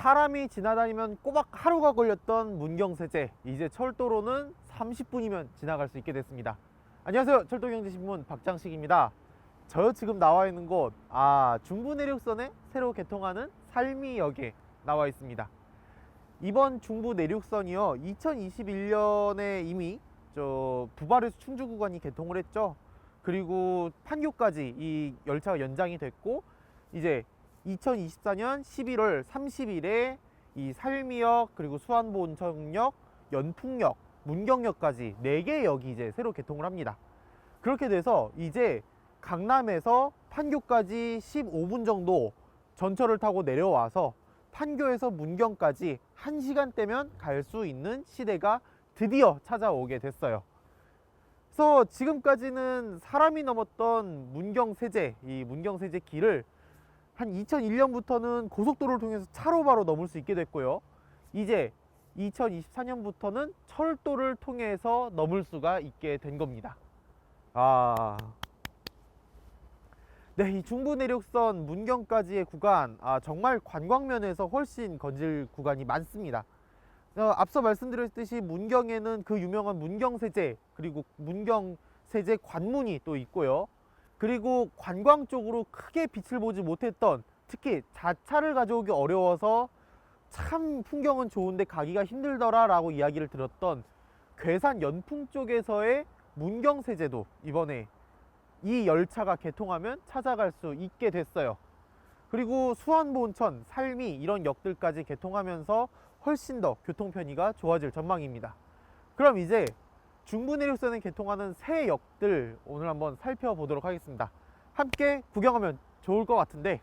사람이 지나다니면 꼬박 하루가 걸렸던 문경세제, 이제 철도로는 30분이면 지나갈 수 있게 됐습니다. 안녕하세요, 철도경제신문 박장식입니다. 저 지금 나와 있는 곳, 중부내륙선에 새로 개통하는 살미역에 나와 있습니다. 이번 중부내륙선이요, 2021년에 이미 부발에서 충주 구간이 개통을 했죠. 그리고 판교까지 이 열차가 연장이 됐고, 이제 2024년 11월 30일에 이 살미역, 그리고 수안보온천역, 연풍역, 문경역까지 4개 역이 이제 새로 개통을 합니다. 그렇게 돼서 이제 강남에서 판교까지 15분 정도 전철을 타고 내려와서 판교에서 문경까지 1시간대면 갈 수 있는 시대가 드디어 찾아오게 됐어요. 그래서 지금까지는 사람이 넘었던 문경세제, 이 문경세제 길을 한 2001년부터는 고속도로를 통해서 차로 바로 넘을 수 있게 됐고요. 이제 2024년부터는 철도를 통해서 넘을 수가 있게 된 겁니다. 네, 이 중부내륙선 문경까지의 구간, 정말 관광면에서 훨씬 건질 구간이 많습니다. 앞서 말씀드렸듯이 문경에는 그 유명한 문경세제, 그리고 문경세제 관문이 또 있고요. 그리고 관광 쪽으로 크게 빛을 보지 못했던, 특히 자차를 가져오기 어려워서 참 풍경은 좋은데 가기가 힘들더라 라고 이야기를 들었던 괴산 연풍 쪽에서의 문경세제도 이번에 이 열차가 개통하면 찾아갈 수 있게 됐어요. 그리고 수안보온천, 살미 이런 역들까지 개통하면서 훨씬 더 교통 편의가 좋아질 전망입니다. 그럼 이제 중부내륙선에 개통하는 새 역들 오늘 한번 살펴보도록 하겠습니다. 함께 구경하면 좋을 것 같은데,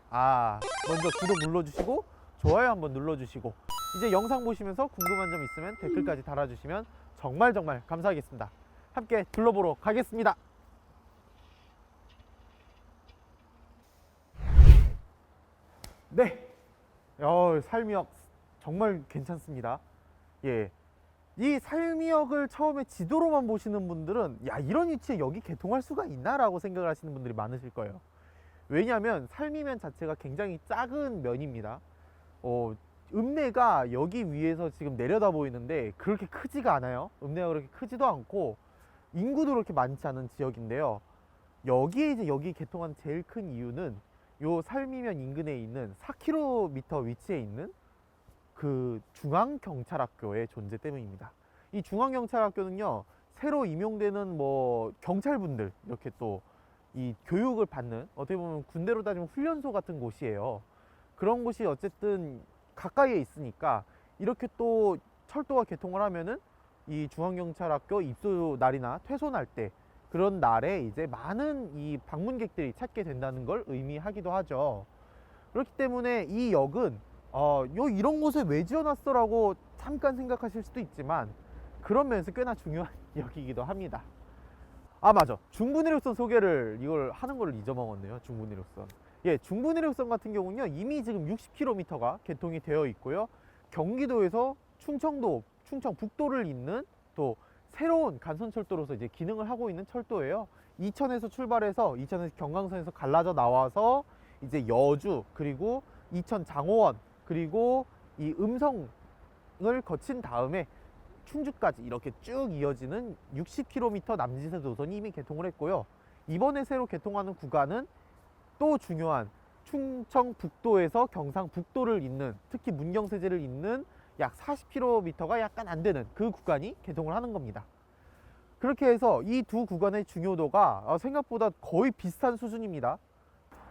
먼저 구독 눌러주시고 좋아요 한번 눌러주시고, 이제 영상 보시면서 궁금한 점 있으면 댓글까지 달아주시면 정말 감사하겠습니다. 함께 둘러보러 가겠습니다. 네, 살미역 정말 괜찮습니다. 예, 이 살미역을 처음에 지도로만 보시는 분들은 이런 위치에 여기 개통할 수가 있나? 라고 생각을 하시는 분들이 많으실 거예요. 왜냐하면 살미면 자체가 굉장히 작은 면입니다. 읍내가 여기 위에서 지금 내려다 보이는데 그렇게 크지가 않아요. 읍내가 그렇게 크지도 않고 인구도 그렇게 많지 않은 지역인데요. 여기에 이제 여기 개통한 제일 큰 이유는 요 살미면 인근에 있는 4km 위치에 있는 그 중앙경찰학교의 존재 때문입니다. 이 중앙경찰학교는요, 새로 임용되는 경찰분들 이렇게 또 이 교육을 받는, 어떻게 보면 군대로 따지면 훈련소 같은 곳이에요. 그런 곳이 어쨌든 가까이에 있으니까 이렇게 또 철도가 개통을 하면은 이 중앙경찰학교 입소 날이나 퇴소날 때, 그런 날에 이제 많은 이 방문객들이 찾게 된다는 걸 의미하기도 하죠. 그렇기 때문에 이 역은 이런 곳에 왜 지어놨어? 라고 잠깐 생각하실 수도 있지만 그런 면에서 꽤나 중요한 역이기도 합니다. 맞아, 중부내륙선 소개를 이걸 하는 걸 잊어먹었네요. 중부내륙선, 중부내륙선 같은 경우는요, 이미 지금 60km가 개통이 되어 있고요. 경기도에서 충청도, 충청북도를 잇는 또 새로운 간선철도로서 이제 기능을 하고 있는 철도예요. 이천에서 출발해서 이천에서 경강선에서 갈라져 나와서 이제 여주, 그리고 이천 장호원, 그리고 이 음성을 거친 다음에 충주까지 이렇게 쭉 이어지는 60km 남짓의 노선이 이미 개통을 했고요. 이번에 새로 개통하는 구간은 또 중요한 충청북도에서 경상북도를 잇는, 특히 문경세제를 잇는 약 40km가 약간 안 되는 그 구간이 개통을 하는 겁니다. 그렇게 해서 이 두 구간의 중요도가 생각보다 거의 비슷한 수준입니다.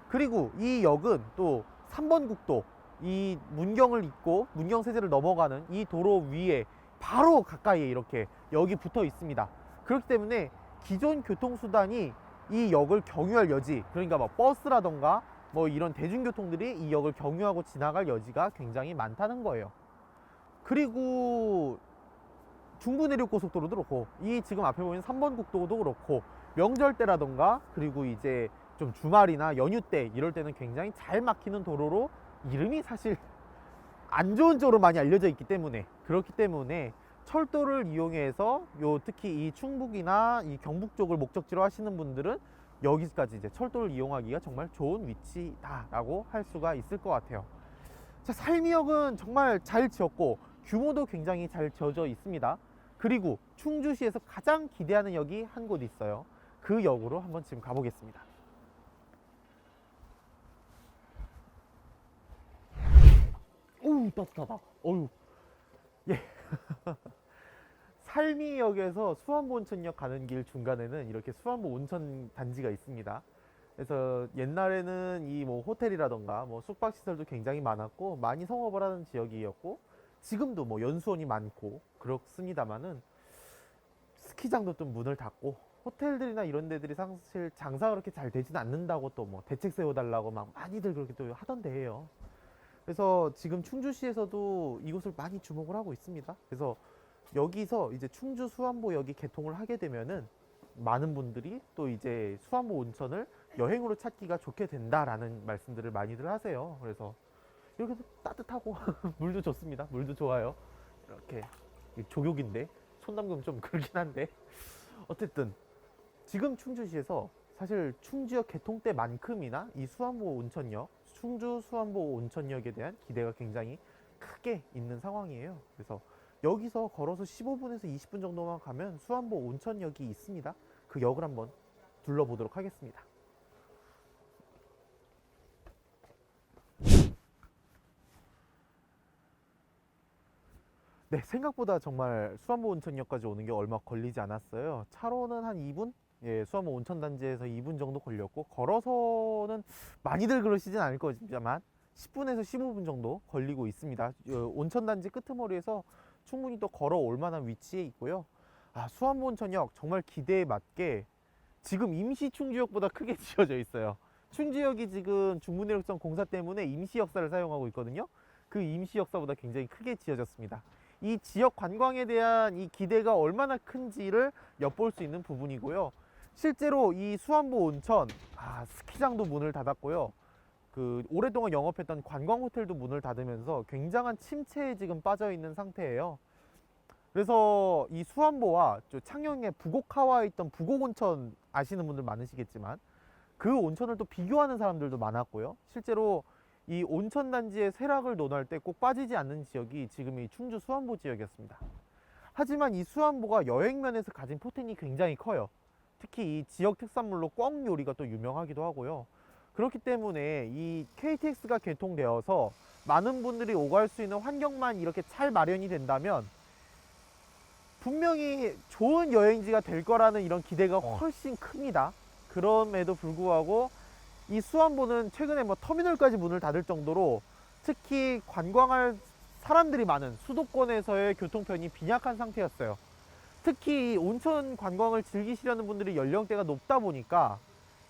그리고 이 역은 또 3번 국도, 이 문경을 잇고 문경세제를 넘어가는 이 도로 위에 바로 가까이에 이렇게 역이 붙어 있습니다. 그렇기 때문에 기존 교통수단이 이 역을 경유할 여지, 그러니까 버스라던가 이런 대중교통들이 이 역을 경유하고 지나갈 여지가 굉장히 많다는 거예요. 그리고 중부내륙고속도로도 그렇고, 이 지금 앞에 보이는 3번 국도도 그렇고, 명절 때라던가 그리고 이제 좀 주말이나 연휴 때 이럴 때는 굉장히 잘 막히는 도로로 이름이 사실 안 좋은 쪽으로 많이 알려져 있기 때문에, 그렇기 때문에 철도를 이용해서 특히 이 충북이나 이 경북 쪽을 목적지로 하시는 분들은 여기까지 이제 철도를 이용하기가 정말 좋은 위치다라고 할 수가 있을 것 같아요. 자, 살미역은 정말 잘 지었고 규모도 굉장히 잘 지어져 있습니다. 그리고 충주시에서 가장 기대하는 역이 한 곳 있어요. 그 역으로 한번 지금 가보겠습니다. 오우, 따뜻하다. 어우, 예. 살미역에서 수안보 온천역 가는 길 중간에는 이렇게 수안보 온천 단지가 있습니다. 그래서 옛날에는 이 뭐 호텔이라던가 뭐 숙박시설도 굉장히 많았고 많이 성업을 하는 지역이었고, 지금도 뭐 연수원이 많고 그렇습니다만은 스키장도 좀 문을 닫고 호텔들이나 이런 데들이 사실 장사가 그렇게 잘 되진 않는다고 또 뭐 대책 세워달라고 막 많이들 그렇게 또 하던데 해요. 그래서 지금 충주시에서도 이곳을 많이 주목을 하고 있습니다. 그래서 여기서 이제 충주 수안보역이 개통을 하게 되면은 많은 분들이 또 이제 수안보 온천을 여행으로 찾기가 좋게 된다라는 말씀들을 많이들 하세요. 그래서 이렇게 따뜻하고 물도 좋습니다. 물도 좋아요. 이렇게 조욕인데 손 담그면 좀 그렇긴 한데 어쨌든 지금 충주시에서 사실 충주역 개통 때만큼이나 이 수안보 온천역, 충주 수안보 온천역에 대한 기대가 굉장히 크게 있는 상황이에요. 그래서 여기서 걸어서 15분에서 20분 정도만 가면 수안보 온천역이 있습니다. 그 역을 한번 둘러보도록 하겠습니다. 네, 생각보다 정말 수안보 온천역까지 오는 게 얼마 걸리지 않았어요. 차로는 한 2분? 예, 수안보 온천단지에서 2분 정도 걸렸고, 걸어서는 많이들 그러시진 않을 거지만 10분에서 15분 정도 걸리고 있습니다. 온천단지 끄트머리에서 충분히 또 걸어올 만한 위치에 있고요. 아, 수안보 온천역 정말 기대에 맞게 지금 임시 충주역보다 크게 지어져 있어요. 충주역이 지금 중부내륙선 공사 때문에 임시 역사를 사용하고 있거든요. 그 임시 역사보다 굉장히 크게 지어졌습니다. 이 지역 관광에 대한 이 기대가 얼마나 큰지를 엿볼 수 있는 부분이고요. 실제로 이 수안보 온천, 스키장도 문을 닫았고요. 그 오랫동안 영업했던 관광 호텔도 문을 닫으면서 굉장한 침체에 지금 빠져 있는 상태예요. 그래서 이 수안보와 창녕에 부곡하와에 있던 부곡온천 아시는 분들 많으시겠지만 그 온천을 또 비교하는 사람들도 많았고요. 실제로 이 온천단지의 쇠락을 논할 때 꼭 빠지지 않는 지역이 지금 이 충주 수안보 지역이었습니다. 하지만 이 수안보가 여행면에서 가진 포텐이 굉장히 커요. 특히 이 지역 특산물로 꿩 요리가 또 유명하기도 하고요. 그렇기 때문에 이 KTX가 개통되어서 많은 분들이 오갈 수 있는 환경만 이렇게 잘 마련이 된다면 분명히 좋은 여행지가 될 거라는 이런 기대가 훨씬 큽니다. 그럼에도 불구하고 이 수안보는 최근에 뭐 터미널까지 문을 닫을 정도로 특히 관광할 사람들이 많은 수도권에서의 교통편이 빈약한 상태였어요. 특히 이 온천 관광을 즐기시려는 분들이 연령대가 높다 보니까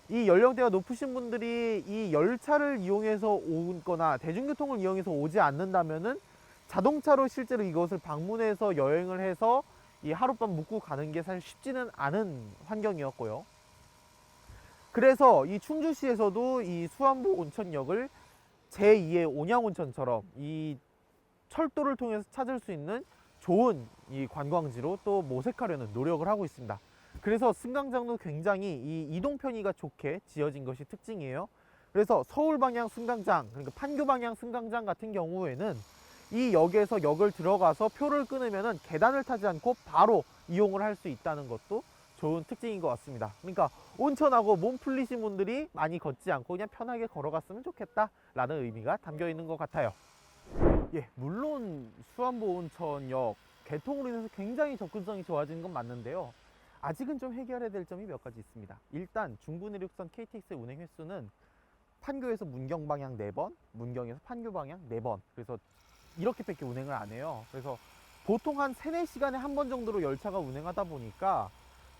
이 연령대가 높으신 분들이 이 열차를 이용해서 오거나 대중교통을 이용해서 오지 않는다면은 자동차로 실제로 이것을 방문해서 여행을 해서 이 하룻밤 묵고 가는 게 사실 쉽지는 않은 환경이었고요. 그래서 이 충주시에서도 이 수안보 온천역을 제2의 온양온천처럼 이 철도를 통해서 찾을 수 있는 좋은 이 관광지로 또 모색하려는 노력을 하고 있습니다. 그래서 승강장도 굉장히 이 이동 편의가 좋게 지어진 것이 특징이에요. 그래서 서울 방향 승강장, 그러니까 판교 방향 승강장 같은 경우에는 이 역에서 역을 들어가서 표를 끊으면은 계단을 타지 않고 바로 이용을 할 수 있다는 것도 좋은 특징인 것 같습니다. 그러니까 온천하고 몸 풀리신 분들이 많이 걷지 않고 그냥 편하게 걸어갔으면 좋겠다라는 의미가 담겨 있는 것 같아요. 예, 물론 수안보 온천역 개통으로 인해서 굉장히 접근성이 좋아지는 건 맞는데요. 아직은 좀 해결해야 될 점이 몇 가지 있습니다. 일단 중부내륙선 KTX의 운행 횟수는 판교에서 문경 방향 4번, 문경에서 판교 방향 4번. 그래서 이렇게밖에 운행을 안 해요. 그래서 보통 한 3, 4시간에 한 번 정도로 열차가 운행하다 보니까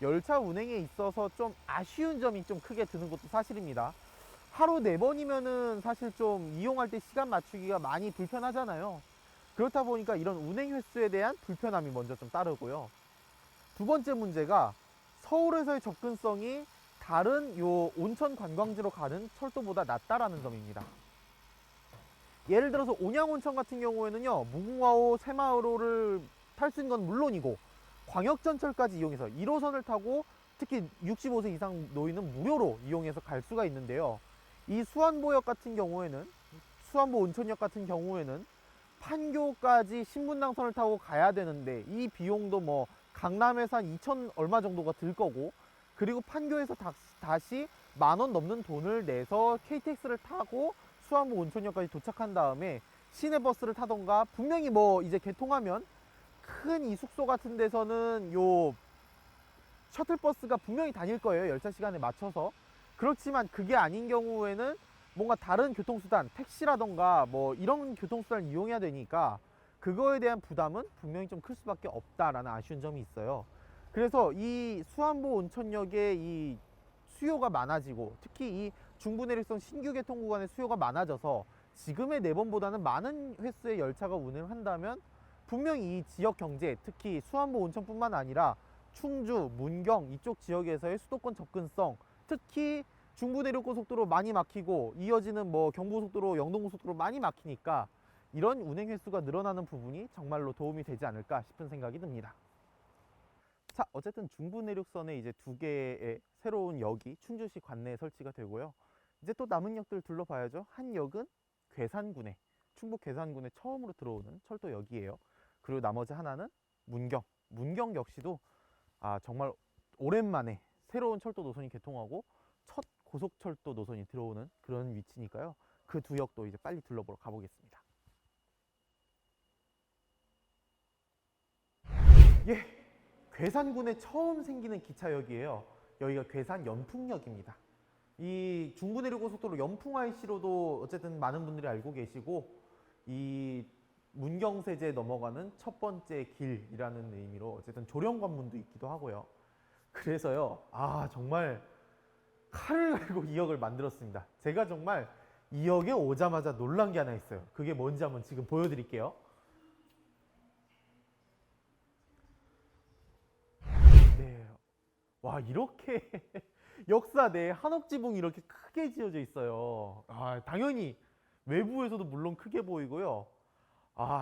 열차 운행에 있어서 좀 아쉬운 점이 좀 크게 드는 것도 사실입니다. 하루 4번이면은 사실 좀 이용할 때 시간 맞추기가 많이 불편하잖아요. 그렇다 보니까 이런 운행 횟수에 대한 불편함이 먼저 좀 따르고요. 두 번째 문제가 서울에서의 접근성이 다른 요 온천 관광지로 가는 철도보다 낮다라는 점입니다. 예를 들어서 온양온천 같은 경우에는요, 무궁화호, 새마을호를 탈 수 있는 건 물론이고 광역전철까지 이용해서 1호선을 타고 특히 65세 이상 노인은 무료로 이용해서 갈 수가 있는데요. 이 수안보역 같은 경우에는 수안보 온천역 같은 경우에는 판교까지 신분당선을 타고 가야 되는데 이 비용도 뭐 강남에서 한 2천 얼마 정도가 들 거고, 그리고 판교에서 다시 10,000원 넘는 돈을 내서 KTX를 타고 수안보 온천역까지 도착한 다음에 시내버스를 타던가, 분명히 뭐 이제 개통하면 큰 이 숙소 같은 데서는 요 셔틀버스가 분명히 다닐 거예요, 열차 시간에 맞춰서. 그렇지만 그게 아닌 경우에는 뭔가 다른 교통수단, 택시라던가 뭐 이런 교통수단을 이용해야 되니까 그거에 대한 부담은 분명히 좀 클 수밖에 없다라는 아쉬운 점이 있어요. 그래서 이 수안보 온천역의 이 수요가 많아지고, 특히 이 중부내륙선 신규 개통 구간의 수요가 많아져서 지금의 4번보다는 많은 횟수의 열차가 운행을 한다면 분명히 이 지역 경제, 특히 수안보 온천뿐만 아니라 충주, 문경 이쪽 지역에서의 수도권 접근성, 특히 중부내륙고속도로 많이 막히고 이어지는 뭐 경부고속도로, 영동고속도로 많이 막히니까 이런 운행 횟수가 늘어나는 부분이 정말로 도움이 되지 않을까 싶은 생각이 듭니다. 자, 어쨌든 중부내륙선에 이제 2개의 새로운 역이 충주시 관내에 설치가 되고요. 이제 또 남은 역들 둘러봐야죠. 한 역은 괴산군에, 충북 괴산군에 처음으로 들어오는 철도역이에요. 그리고 나머지 하나는 문경 역시도 정말 오랜만에 새로운 철도 노선이 개통하고 첫 고속철도 노선이 들어오는 그런 위치니까요. 그 2역도 이제 빨리 둘러보러 가보겠습니다. 예, 괴산군에 처음 생기는 기차역이에요. 여기가 괴산 연풍역입니다. 이 중부내륙고속도로 연풍 IC로도 어쨌든 많은 분들이 알고 계시고, 이 문경세제 넘어가는 첫 번째 길이라는 의미로 어쨌든 조령관문도 있기도 하고요. 그래서요, 정말 칼을 갈고 이 역을 만들었습니다. 제가 정말 이 역에 오자마자 놀란 게 하나 있어요. 그게 뭔지 한번 지금 보여드릴게요. 네, 와, 이렇게 역사 내 한옥지붕이 이렇게 크게 지어져 있어요. 당연히 외부에서도 물론 크게 보이고요.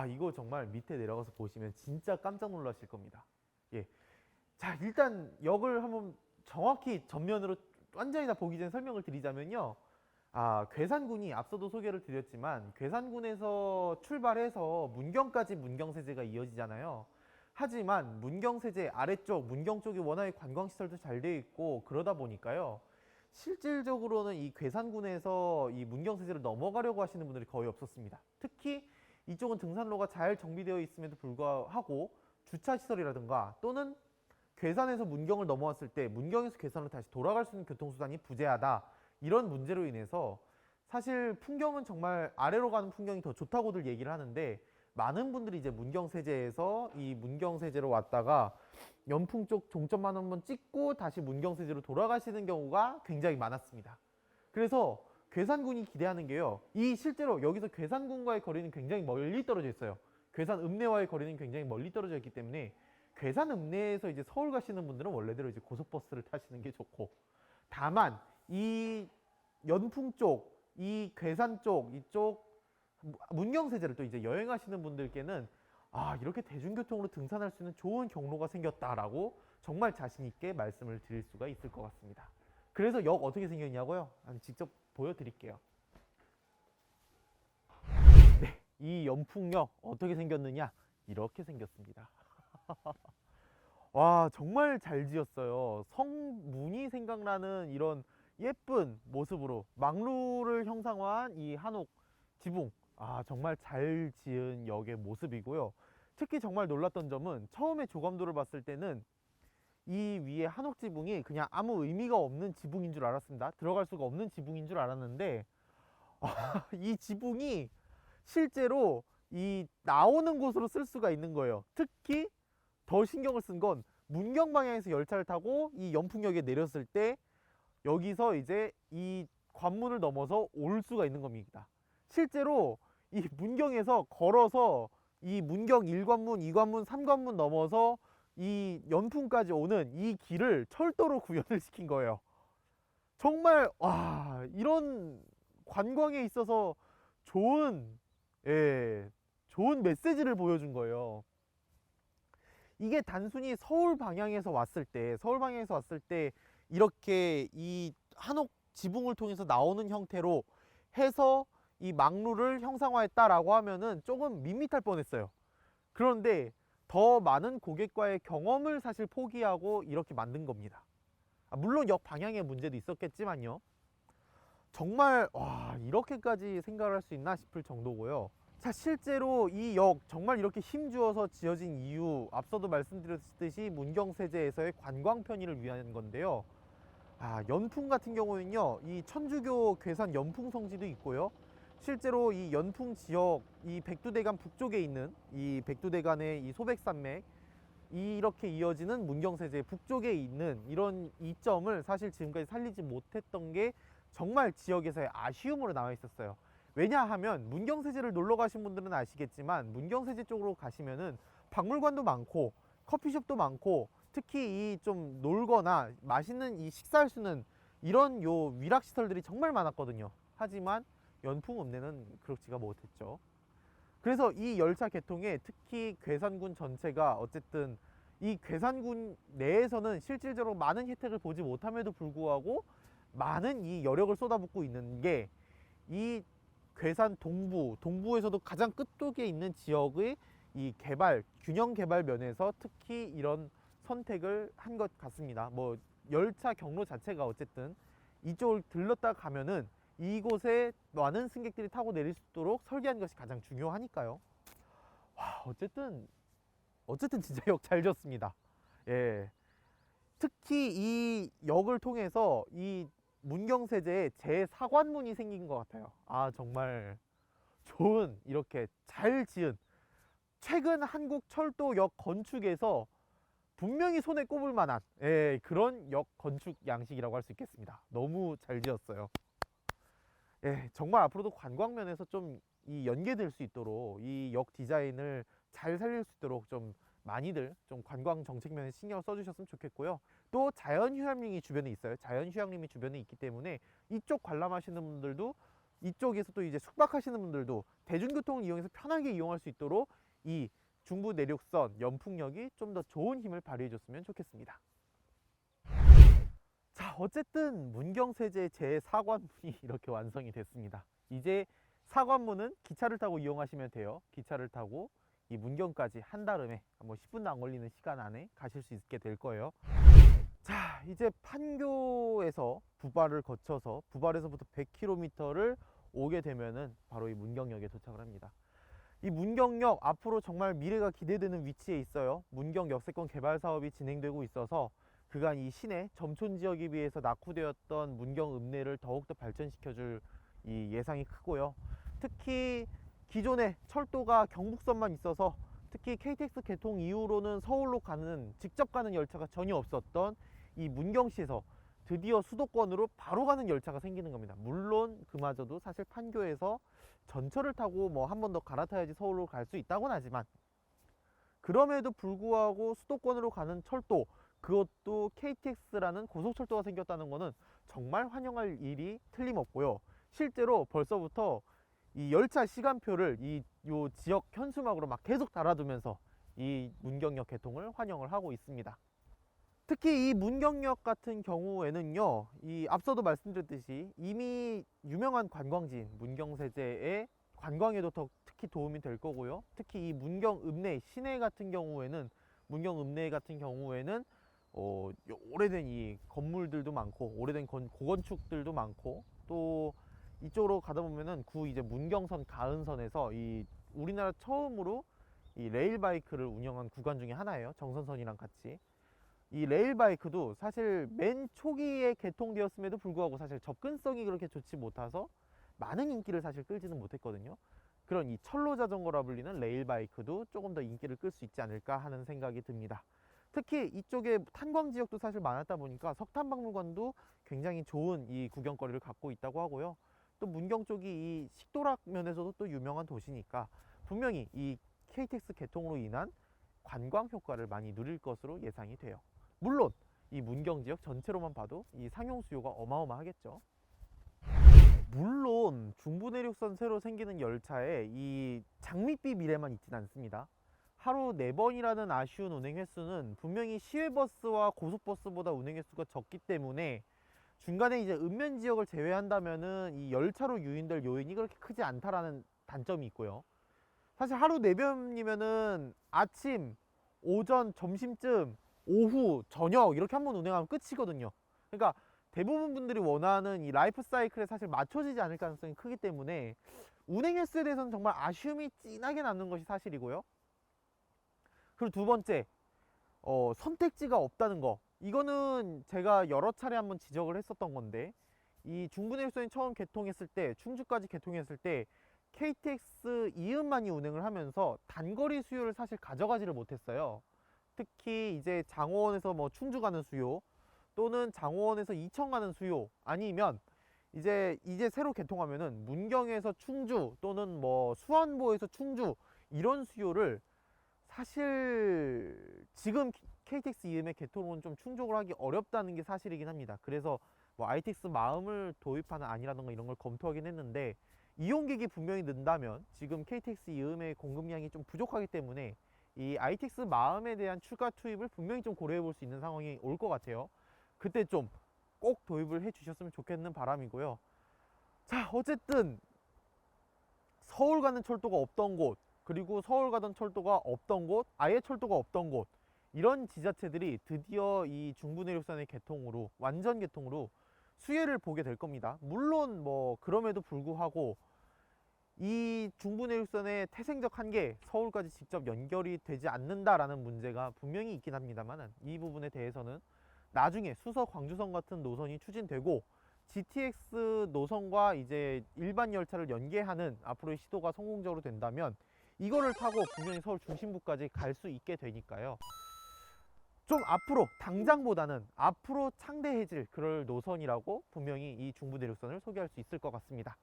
이거 정말 밑에 내려가서 보시면 진짜 깜짝 놀라실 겁니다. 예. 자, 일단 역을 한번 정확히 전면으로 완전히 다 보기 전에 설명을 드리자면요. 괴산군이 앞서도 소개를 드렸지만 괴산군에서 출발해서 문경까지 문경세제가 이어지잖아요. 하지만 문경세제 아래쪽, 문경 쪽이 워낙에 관광시설도 잘 되어 있고 그러다 보니까요. 실질적으로는 이 괴산군에서 이 문경세제를 넘어가려고 하시는 분들이 거의 없었습니다. 특히 이쪽은 등산로가 잘 정비되어 있음에도 불구하고 주차시설이라든가 또는 괴산에서 문경을 넘어왔을 때 문경에서 괴산으로 다시 돌아갈 수 있는 교통수단이 부재하다, 이런 문제로 인해서 사실 풍경은 정말 아래로 가는 풍경이 더 좋다고들 얘기를 하는데, 많은 분들이 이제 문경세제에서 이 문경세제로 왔다가 연풍 쪽 종점만 한번 찍고 다시 문경세제로 돌아가시는 경우가 굉장히 많았습니다. 그래서 괴산군이 기대하는 게요, 이 실제로 여기서 괴산군과의 거리는 굉장히 멀리 떨어져 있어요. 괴산 읍내와의 거리는 굉장히 멀리 떨어져 있기 때문에 괴산 읍내에서 이제 서울 가시는 분들은 원래대로 이제 고속버스를 타시는 게 좋고, 다만 이 연풍 쪽, 이 괴산 쪽, 이쪽 문경세제를 또 이제 여행하시는 분들께는 이렇게 대중교통으로 등산할 수 있는 좋은 경로가 생겼다라고 정말 자신 있게 말씀을 드릴 수가 있을 것 같습니다. 그래서 역 어떻게 생겼냐고요? 직접 보여드릴게요. 네, 이 연풍역 어떻게 생겼느냐? 이렇게 생겼습니다. 와, 정말 잘 지었어요. 성문이 생각나는 이런 예쁜 모습으로 망루를 형상화한 이 한옥 지붕, 정말 잘 지은 역의 모습이고요. 특히 정말 놀랐던 점은 처음에 조감도를 봤을 때는 이 위에 한옥 지붕이 그냥 아무 의미가 없는 지붕인 줄 알았습니다. 들어갈 수가 없는 지붕인 줄 알았는데 이 지붕이 실제로 이 나오는 곳으로 쓸 수가 있는 거예요. 특히 더 신경을 쓴 건 문경 방향에서 열차를 타고 이 연풍역에 내렸을 때 여기서 이제 이 관문을 넘어서 올 수가 있는 겁니다. 실제로 이 문경에서 걸어서 이 문경 1관문, 2관문, 3관문 넘어서 이 연풍까지 오는 이 길을 철도로 구현을 시킨 거예요. 정말 이런 관광에 있어서 좋은 메시지를 보여준 거예요. 이게 단순히 서울 방향에서 왔을 때 이렇게 이 한옥 지붕을 통해서 나오는 형태로 해서 이 막루를 형상화했다라고 하면은 조금 밋밋할 뻔했어요. 그런데 더 많은 고객과의 경험을 사실 포기하고 이렇게 만든 겁니다. 물론 역 방향의 문제도 있었겠지만요. 정말 와, 이렇게까지 생각을 할 수 있나 싶을 정도고요. 자, 실제로 이 역 정말 이렇게 힘주어서 지어진 이유, 앞서도 말씀드렸듯이 문경세제에서의 관광 편의를 위한 건데요. 연풍 같은 경우는요, 이 천주교 괴산 연풍 성지도 있고요. 실제로 이 연풍 지역, 이 백두대간 북쪽에 있는 이 백두대간의 이 소백산맥, 이렇게 이어지는 문경세제 북쪽에 있는 이런 이점을 사실 지금까지 살리지 못했던 게 정말 지역에서의 아쉬움으로 남아 있었어요. 왜냐하면 문경세제를 놀러 가신 분들은 아시겠지만 문경세제 쪽으로 가시면은 박물관도 많고 커피숍도 많고 특히 이 좀 놀거나 맛있는 이 식사할 수 있는 이런 요 위락시설들이 정말 많았거든요. 하지만 연풍 읍내는 그렇지가 못했죠. 그래서 이 열차 개통에 특히 괴산군 전체가 어쨌든 이 괴산군 내에서는 실질적으로 많은 혜택을 보지 못함에도 불구하고 많은 이 여력을 쏟아붓고 있는 게 이 괴산 동부에서도 가장 끝쪽에 있는 지역의 이 개발, 균형 개발 면에서 특히 이런 선택을 한 것 같습니다. 뭐 열차 경로 자체가 어쨌든 이쪽을 들렀다 가면은 이곳에 많은 승객들이 타고 내릴 수 있도록 설계한 것이 가장 중요하니까요. 와, 어쨌든 진짜 역 잘 지었습니다. 예. 특히 이 역을 통해서 이 문경세제에 제4관문이 생긴 것 같아요. 정말 좋은 이렇게 잘 지은 최근 한국 철도역 건축에서 분명히 손에 꼽을 만한 그런 역 건축 양식이라고 할 수 있겠습니다. 너무 잘 지었어요. 정말 앞으로도 관광면에서 좀 이 연계될 수 있도록 이 역 디자인을 잘 살릴 수 있도록 좀 많이들 좀 관광 정책면에 신경을 써주셨으면 좋겠고요. 또 자연휴양림이 주변에 있어요. 자연휴양림이 주변에 있기 때문에 이쪽 관람하시는 분들도 이쪽에서 또 이제 숙박하시는 분들도 대중교통을 이용해서 편하게 이용할 수 있도록 이 중부 내륙선 연풍역이 좀 더 좋은 힘을 발휘해 줬으면 좋겠습니다. 자, 어쨌든 문경세제 제4관문이 이렇게 완성이 됐습니다. 이제 4관문은 기차를 타고 이용하시면 돼요. 기차를 타고 이 문경까지 한달음에 뭐 10분도 안 걸리는 시간 안에 가실 수 있게 될 거예요. 자, 이제 판교에서 부발을 거쳐서 부발에서부터 100km를 오게 되면은 바로 이 문경역에 도착을 합니다. 이 문경역 앞으로 정말 미래가 기대되는 위치에 있어요. 문경 역세권 개발 사업이 진행되고 있어서 그간 이 시내 점촌 지역에 비해서 낙후되었던 문경 읍내를 더욱더 발전시켜줄 이 예상이 크고요. 특히 기존에 철도가 경북선만 있어서 특히 KTX 개통 이후로는 서울로 가는 직접 가는 열차가 전혀 없었던 이 문경시에서 드디어 수도권으로 바로 가는 열차가 생기는 겁니다. 물론 그마저도 사실 판교에서 전철을 타고 뭐 한 번 더 갈아타야지 서울로 갈 수 있다고는 하지만 그럼에도 불구하고 수도권으로 가는 철도, 그것도 KTX라는 고속철도가 생겼다는 것은 정말 환영할 일이 틀림없고요. 실제로 벌써부터 이 열차 시간표를 요 지역 현수막으로 막 계속 달아두면서 이 문경역 개통을 환영을 하고 있습니다. 특히 이 문경역 같은 경우에는요, 이 앞서도 말씀드렸듯이 이미 유명한 관광지인 문경세제의 관광에도 더 특히 도움이 될 거고요. 특히 이 문경 읍내 시내 같은 경우에는 오래된 이 건물들도 많고 오래된 고건축들도 많고 또 이쪽으로 가다 보면은 이제 문경선 가은선에서 이 우리나라 처음으로 이 레일바이크를 운영한 구간 중에 하나예요. 정선선이랑 같이. 이 레일바이크도 사실 맨 초기에 개통되었음에도 불구하고 사실 접근성이 그렇게 좋지 못해서 많은 인기를 사실 끌지는 못했거든요. 그런 이 철로 자전거라 불리는 레일바이크도 조금 더 인기를 끌 수 있지 않을까 하는 생각이 듭니다. 특히 이쪽에 탄광 지역도 사실 많았다 보니까 석탄박물관도 굉장히 좋은 이 구경거리를 갖고 있다고 하고요. 또 문경 쪽이 이 식도락 면에서도 또 유명한 도시니까 분명히 이 KTX 개통으로 인한 관광 효과를 많이 누릴 것으로 예상이 돼요. 물론 이 문경 지역 전체로만 봐도 이 상용 수요가 어마어마하겠죠. 물론 중부 내륙선 새로 생기는 열차에 이 장밋빛 미래만 있진 않습니다. 하루 4번이라는 아쉬운 운행 횟수는 분명히 시외버스와 고속버스보다 운행 횟수가 적기 때문에 중간에 이제 읍면 지역을 제외한다면은 이 열차로 유인될 요인이 그렇게 크지 않다라는 단점이 있고요. 사실 하루 4변이면은 아침, 오전, 점심쯤, 오후, 저녁 이렇게 한번 운행하면 끝이거든요. 그러니까 대부분 분들이 원하는 이 라이프 사이클에 사실 맞춰지지 않을 가능성이 크기 때문에 운행 횟수에 대해서는 정말 아쉬움이 진하게 남는 것이 사실이고요. 그리고 두 번째, 선택지가 없다는 거. 이거는 제가 여러 차례 한번 지적을 했었던 건데, 이 중부내륙선이 처음 개통했을 때, 충주까지 개통했을 때 KTX 이음만이 운행을 하면서 단거리 수요를 사실 가져가지를 못했어요. 특히 이제 장호원에서 뭐 충주 가는 수요, 또는 장호원에서 이천 가는 수요, 아니면 이제 새로 개통하면은 문경에서 충주 또는 뭐 수원보에서 충주 이런 수요를 사실 지금 KTX 이음의 개통은 좀 충족을 하기 어렵다는 게 사실이긴 합니다. 그래서 뭐 ITX 마음을 도입하는 아니라던가 이런 걸 검토하긴 했는데, 이용객이 분명히 는다면 지금 KTX 이음의 공급량이 좀 부족하기 때문에 이 ITX 마음에 대한 추가 투입을 분명히 좀 고려해 볼 수 있는 상황이 올 것 같아요. 그때 좀 꼭 도입을 해 주셨으면 좋겠는 바람이고요. 자, 어쨌든 서울 가는 철도가 없던 곳, 그리고 서울 가던 철도가 없던 곳, 아예 철도가 없던 곳, 이런 지자체들이 드디어 이 중부내륙선의 개통으로, 완전 개통으로 수혜를 보게 될 겁니다. 물론 뭐 그럼에도 불구하고 이 중부내륙선의 태생적 한계, 서울까지 직접 연결이 되지 않는다라는 문제가 분명히 있긴 합니다만, 이 부분에 대해서는 나중에 수서 광주선 같은 노선이 추진되고 GTX 노선과 이제 일반 열차를 연계하는 앞으로의 시도가 성공적으로 된다면 이거를 타고 분명히 서울 중심부까지 갈 수 있게 되니까요. 좀 앞으로, 당장보다는 앞으로 창대해질 그럴 노선이라고 분명히 이 중부내륙선을 소개할 수 있을 것 같습니다.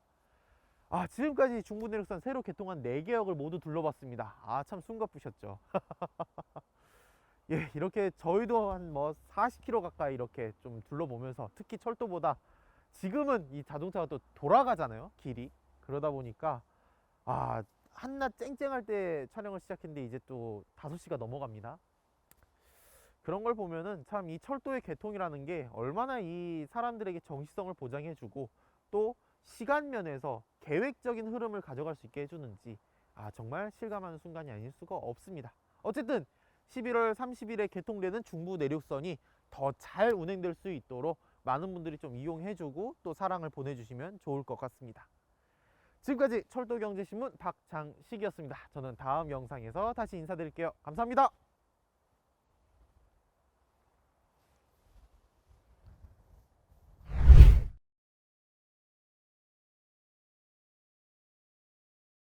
아, 지금까지 중부내륙선 새로 개통한 4개역을 모두 둘러봤습니다. 아, 참 숨가쁘셨죠. 예, 이렇게 저희도 한 뭐 40km 가까이 이렇게 좀 둘러보면서, 특히 철도보다 지금은 이 자동차가 또 돌아가잖아요, 길이. 그러다 보니까 아, 한낮 쨍쨍할 때 촬영을 시작했는데 이제 또 5시가 넘어갑니다. 그런 걸 보면은 참 이 철도의 개통이라는 게 얼마나 이 사람들에게 정시성을 보장해주고 또 시간 면에서 계획적인 흐름을 가져갈 수 있게 해주는지, 아, 정말 실감하는 순간이 아닐 수가 없습니다. 어쨌든 11월 30일에 개통되는 중부 내륙선이 더 잘 운행될 수 있도록 많은 분들이 좀 이용해주고 또 사랑을 보내주시면 좋을 것 같습니다. 지금까지 철도경제신문 박장식이었습니다. 저는 다음 영상에서 다시 인사드릴게요. 감사합니다.